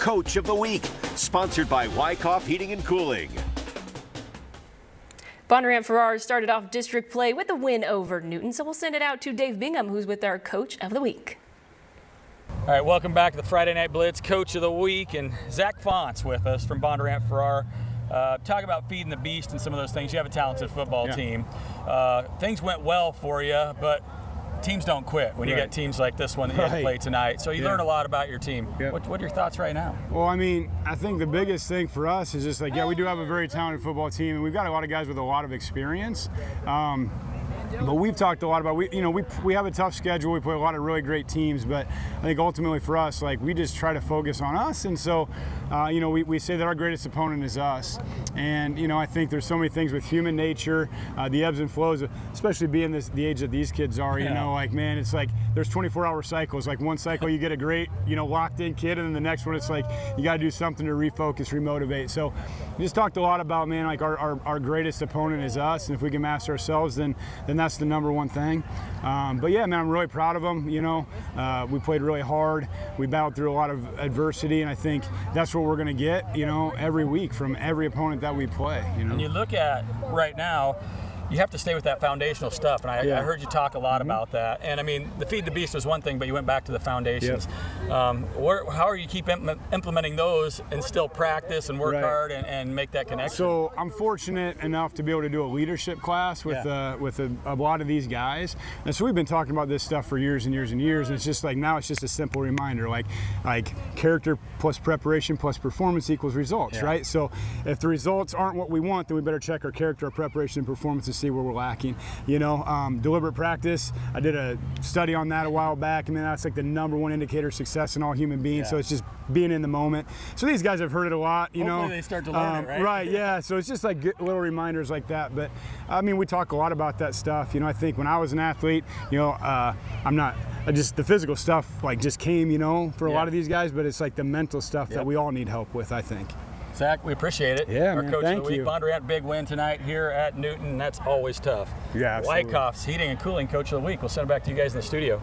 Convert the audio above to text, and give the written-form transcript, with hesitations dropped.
Coach of the Week, sponsored by Wyckoff Heating and Cooling. Bondurant-Farrar started off district play with a win over Newton, so we'll send it out to Dave Bingham, who's with our Coach of the Week. All right, welcome back to the Friday Night Blitz, Coach of the Week, and Zach Pfantz with us from Bondurant-Farrar. Talk about feeding the beast and some of those things. You have a talented football team. Things went well for you, but teams don't quit when you get teams like this one that you had to play tonight. So you learn a lot about your team. What are your thoughts right now? Well, I mean, I think the biggest thing for us is just like, we do have a very talented football team, and we've got a lot of guys with a lot of experience. But we've talked a lot about, we have a tough schedule. We play a lot of really great teams, but I think ultimately for us, like, we just try to focus on us. And so, we say that our greatest opponent is us. And, I think there's so many things with human nature, the ebbs and flows, especially being the age that these kids are, like, man, it's like there's 24-hour cycles. Like one cycle you get a great, locked in kid, and then the next one it's like you got to do something to refocus, remotivate. So we just talked a lot about, man, like our greatest opponent is us. And if we can master ourselves, then that's the number one thing. But yeah, man, I'm really proud of them. We played really hard. We battled through a lot of adversity, and I think that's what we're going to get, every week from every opponent that we play. And you look at right now, you have to stay with that foundational stuff, and I heard you talk a lot about that. And I mean, the feed the beast was one thing, but you went back to the foundations. How are you keep implementing those and still practice and work hard and make that connection? So I'm fortunate enough to be able to do a leadership class with a lot of these guys, and so we've been talking about this stuff for years and years and years. And it's just like now it's just a simple reminder, like character plus preparation plus performance equals results, right? So if the results aren't what we want, then we better check our character, our preparation, and performance to see where we're lacking. Deliberate practice, I did a study on that a while back. I mean, that's like the #1 indicator of success in all human beings. So it's just being in the moment. So these guys have heard it a lot, Hopefully they start to learn it, right? Right, yeah. So it's just like little reminders like that. But I mean, we talk a lot about that stuff. I think when I was an athlete, the physical stuff like just came, for a lot of these guys, but it's like the mental stuff that we all need help with, I think. Zach, we appreciate it. Yeah, Our man, Coach thank of the Week, you. Bondurant, big win tonight here at Newton. That's always tough. Yeah, absolutely. Wyckoff's Heating and Cooling Coach of the Week. We'll send it back to you guys in the studio.